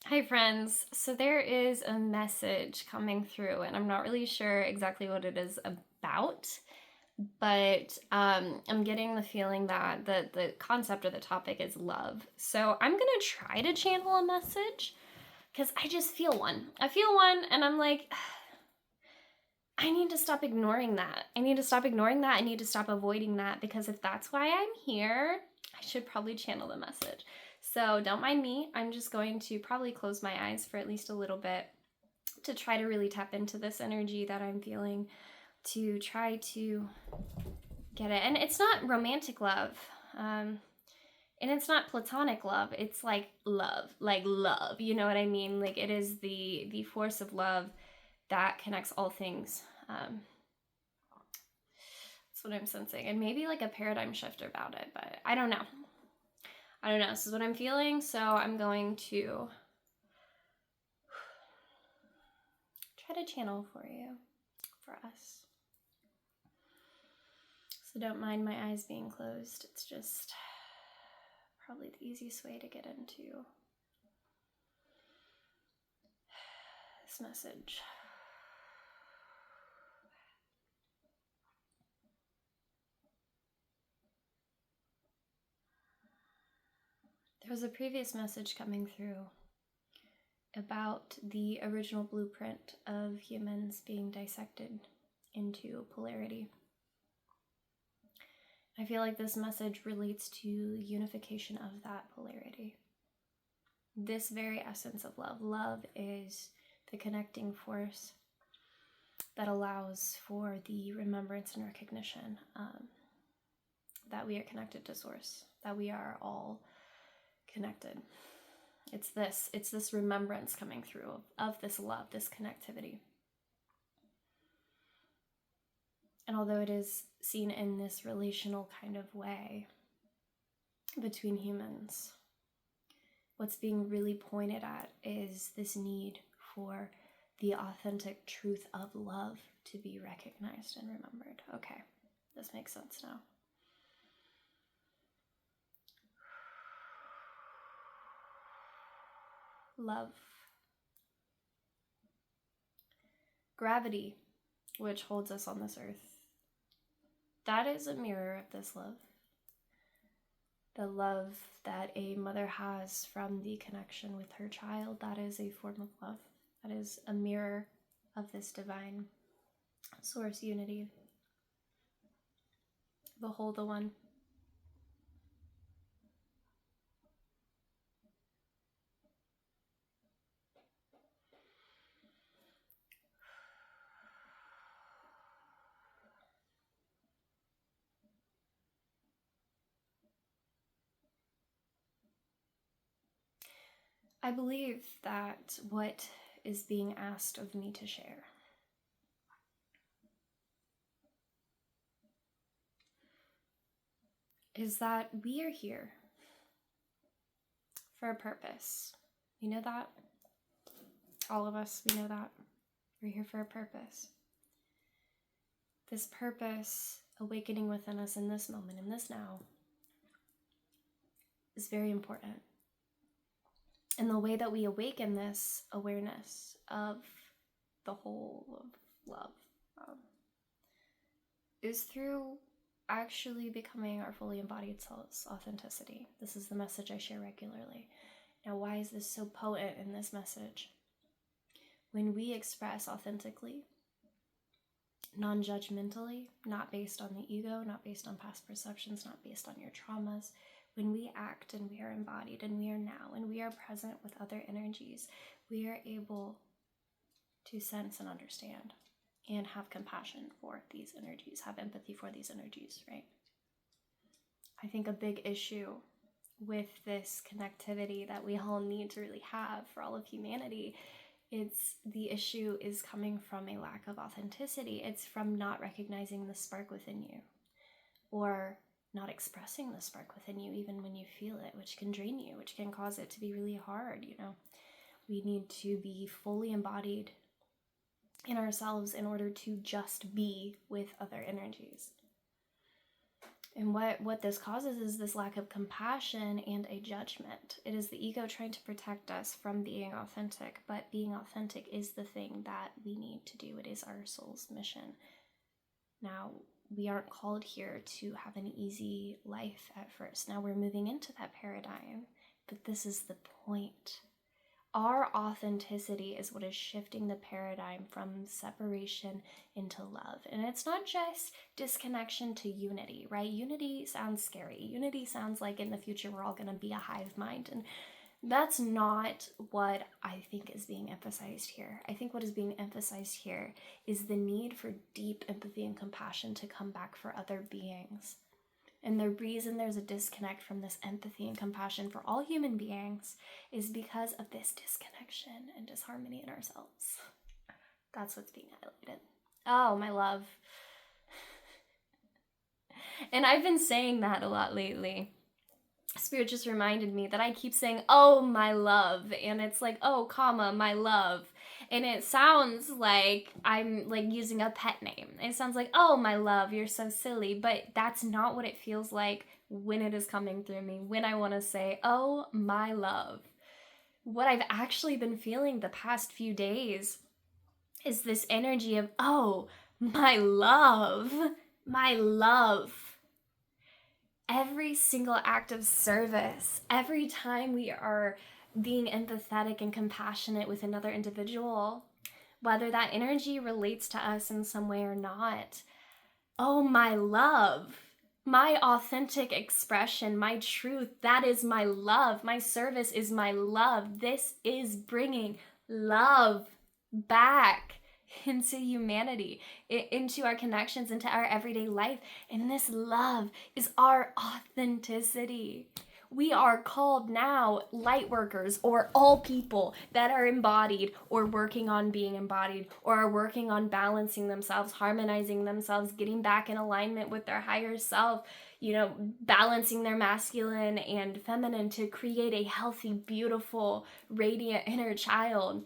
Hi friends, so there is a message coming through and I'm not really sure exactly what it is about, but I'm getting the feeling that the concept or the topic is love. So I'm gonna try to channel a message because I just feel one. I feel one and I'm like, I need to stop ignoring that. I need to stop ignoring that. I need to stop avoiding that because if that's why I'm here, I should probably channel the message. So don't mind me. I'm just going to probably close my eyes for at least a little bit to try to really tap into this energy that I'm feeling, to try to get it. And it's not romantic love. And it's not platonic love. It's like love. You know what I mean? Like it is the force of love that connects all things. That's what I'm sensing. And maybe like a paradigm shift about it, but I don't know. This is what I'm feeling, so I'm going to try to channel for you, for us. So don't mind my eyes being closed. It's just probably the easiest way to get into this message. There was a previous message coming through about the original blueprint of humans being dissected into polarity. I feel like this message relates to unification of that polarity. This very essence of love. Love is the connecting force that allows for the remembrance and recognition that we are connected to Source, that we are all connected. It's this remembrance coming through of this love, this connectivity. And although it is seen in this relational kind of way between humans, what's being really pointed at is this need for the authentic truth of love to be recognized and remembered. Okay, this makes sense now. Love. Gravity, which holds us on this earth, that is a mirror of this love. The love that a mother has from the connection with her child, that is a form of love. That is a mirror of this divine source unity. Behold the one. I believe that what is being asked of me to share is that we are here for a purpose. We know that. All of us, we know that. We're here for a purpose. This purpose awakening within us in this moment, in this now, is very important. And the way that we awaken this awareness of the whole of love is through actually becoming our fully embodied self's authenticity. This is the message I share regularly. Now, why is this so potent in this message? When we express authentically, non-judgmentally, not based on the ego, not based on past perceptions, not based on your traumas, when we act and we are embodied and we are now and we are present with other energies, we are able to sense and understand and have compassion for these energies, have empathy for these energies, right? I think a big issue with this connectivity that we all need to really have for all of humanity, the issue is coming from a lack of authenticity. It's from not recognizing the spark within you, or not expressing the spark within you even when you feel it, which can drain you, which can cause it to be really hard. We need to be fully embodied in ourselves in order to just be with other energies. And what this causes is this lack of compassion and a judgment. It is the ego trying to protect us from being authentic, but being authentic is the thing that we need to do. It is our soul's mission. Now, we aren't called here to have an easy life at first. Now we're moving into that paradigm, but this is the point. Our authenticity is what is shifting the paradigm from separation into love. And it's not just disconnection to unity, right? Unity sounds scary. Unity sounds like in the future we're all going to be a hive mind. And that's not what I think is being emphasized here. I think what is being emphasized here is the need for deep empathy and compassion to come back for other beings. And the reason there's a disconnect from this empathy and compassion for all human beings is because of this disconnection and disharmony in ourselves. That's what's being highlighted. Oh, my love. And I've been saying that a lot lately. Spirit just reminded me that I keep saying, oh, my love. And it's like, oh, comma, my love. And it sounds like I'm like using a pet name. It sounds like, oh, my love, you're so silly. But that's not what it feels like when it is coming through me, when I want to say, oh, my love. What I've actually been feeling the past few days is this energy of, oh, my love, my love. Every single act of service, every time we are being empathetic and compassionate with another individual, whether that energy relates to us in some way or not, oh, my love, my authentic expression, my truth, that is my love. My service is my love. This is bringing love back into humanity, into our connections, into our everyday life. And this love is our authenticity. We are called now light workers, or all people that are embodied or working on being embodied, or are working on balancing themselves, harmonizing themselves, getting back in alignment with their higher self, balancing their masculine and feminine to create a healthy, beautiful, radiant inner child.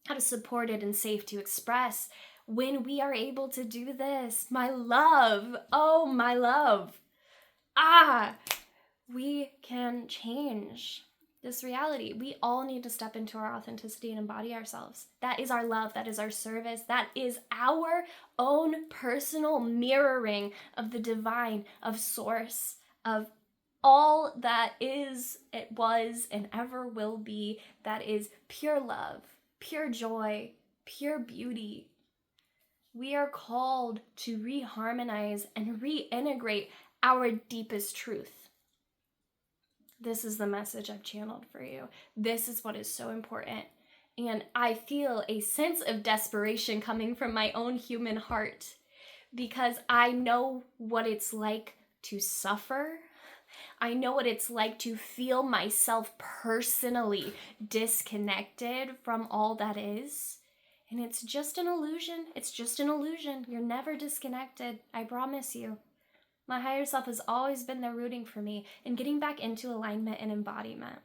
How to support it and safe to express. When we are able to do this, my love, oh, my love, we can change this reality. We all need to step into our authenticity and embody ourselves. That is our love. That is our service. That is our own personal mirroring of the divine, of source, of all that is, it was, and ever will be. That is pure love, pure joy, pure beauty. We are called to reharmonize and reintegrate our deepest truth. This is the message I've channeled for you. This is what is so important. And I feel a sense of desperation coming from my own human heart, because I know what it's like to suffer. I know what it's like to feel myself personally disconnected from all that is. And it's just an illusion. It's just an illusion. You're never disconnected. I promise you. My higher self has always been there rooting for me and getting back into alignment and embodiment.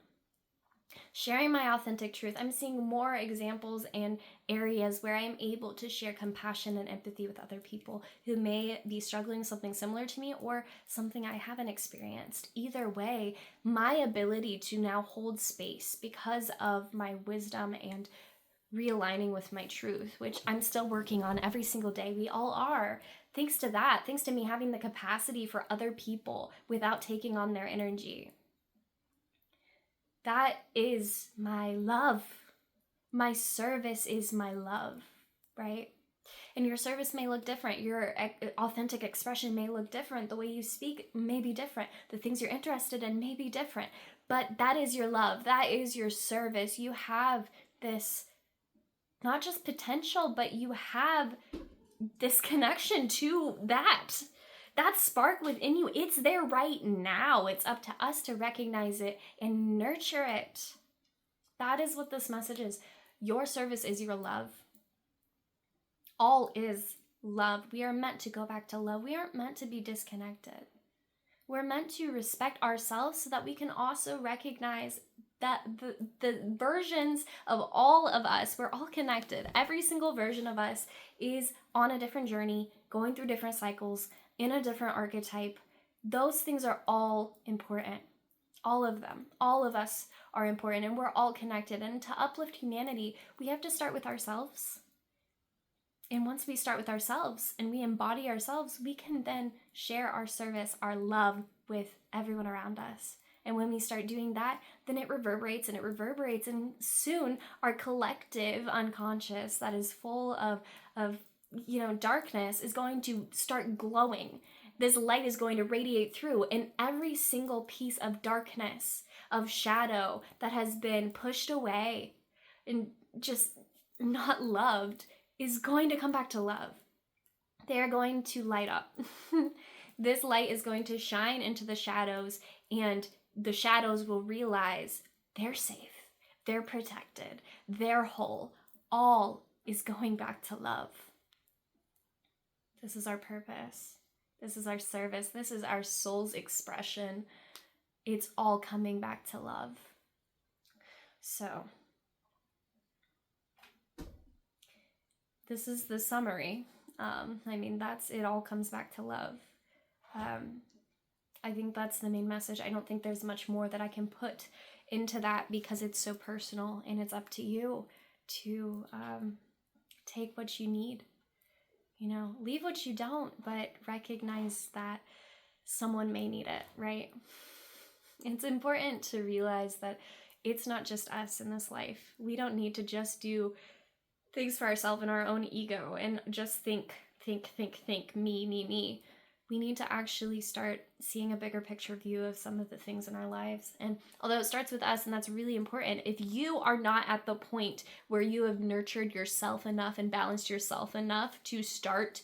Sharing my authentic truth, I'm seeing more examples and areas where I'm able to share compassion and empathy with other people who may be struggling with something similar to me or something I haven't experienced. Either way, my ability to now hold space because of my wisdom and realigning with my truth, which I'm still working on every single day. We all are. Thanks to that, thanks to me having the capacity for other people without taking on their energy. That is my love. My service is my love, right? And your service may look different. Your authentic expression may look different. The way you speak may be different. The things you're interested in may be different. But that is your love. That is your service. You have this, not just potential, but you have this connection to that spark within you. It's there right now. It's up to us to recognize it and nurture it. That is what this message is. Your service is your love. All is love. We are meant to go back to love. We aren't meant to be disconnected. We're meant to respect ourselves so that we can also recognize that the versions of all of us, we're all connected. Every single version of us is on a different journey, going through different cycles, in a different archetype, Those things are all important. All of them. All of us are important, and we're all connected. And to uplift humanity, we have to start with ourselves. And once we start with ourselves and we embody ourselves, we can then share our service, our love with everyone around us. And when we start doing that, then it reverberates and it reverberates. And soon our collective unconscious that is full of darkness is going to start glowing. This light is going to radiate through, and every single piece of darkness, of shadow that has been pushed away and just not loved is going to come back to love. They are going to light up. This light is going to shine into the shadows, and the shadows will realize they're safe, they're protected, they're whole. All is going back to love. This is our purpose. This is our service. This is our soul's expression. It's all coming back to love. So, this is the summary. It all comes back to love. I think that's the main message. I don't think there's much more that I can put into that because it's so personal, and it's up to you to take what you need. Leave what you don't, but recognize that someone may need it, right? It's important to realize that it's not just us in this life. We don't need to just do things for ourselves and our own ego and just think, me. We need to actually start seeing a bigger picture view of some of the things in our lives. And although it starts with us, and that's really important, if you are not at the point where you have nurtured yourself enough and balanced yourself enough to start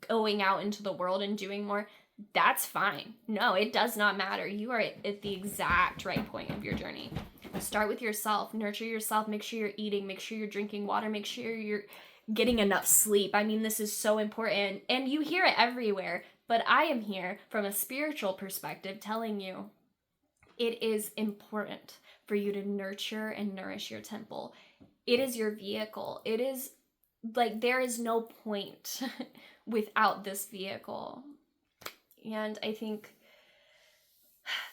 going out into the world and doing more, that's fine. No, it does not matter. You are at the exact right point of your journey. Start with yourself, nurture yourself, make sure you're eating, make sure you're drinking water, make sure you're getting enough sleep. This is so important, and you hear it everywhere, but I am here from a spiritual perspective telling you it is important for you to nurture and nourish your temple. It is your vehicle. It is there is no point without this vehicle. And I think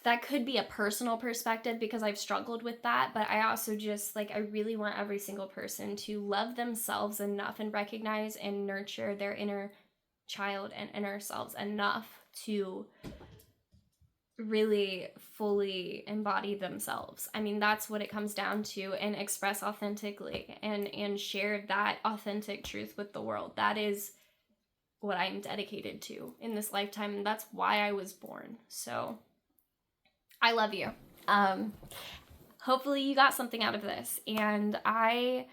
that could be a personal perspective because I've struggled with that, but I also just I really want every single person to love themselves enough and recognize and nurture their inner child and inner selves enough to really fully embody themselves. That's what it comes down to, and express authentically and share that authentic truth with the world. That is what I'm dedicated to in this lifetime, and that's why I was born. So I love you. Hopefully you got something out of this. And I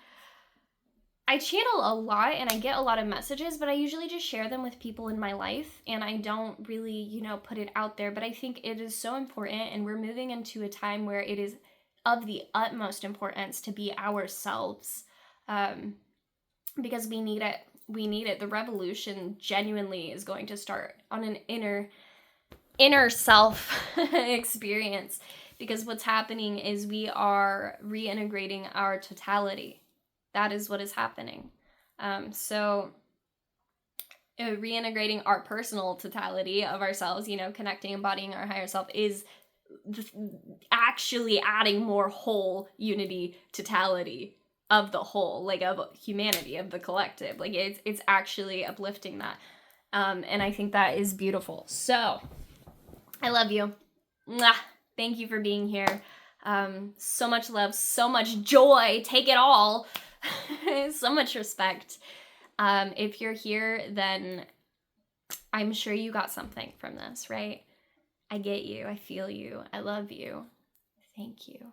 channel a lot and I get a lot of messages, but I usually just share them with people in my life, and I don't really, put it out there. But I think it is so important, and we're moving into a time where it is of the utmost importance to be ourselves, because we need it. We need it. The revolution genuinely is going to start on an inner self experience, because what's happening is we are reintegrating our totality. That is what is happening. Reintegrating our personal totality of ourselves, connecting, embodying our higher self is actually adding more whole unity, totality of the whole, of humanity, of the collective. It's actually uplifting that. And I think that is beautiful. So I love you. Mwah. Thank you for being here. So much love, so much joy. Take it all. So much respect. If you're here, then I'm sure you got something from this, right? I get you. I feel you. I love you. Thank you.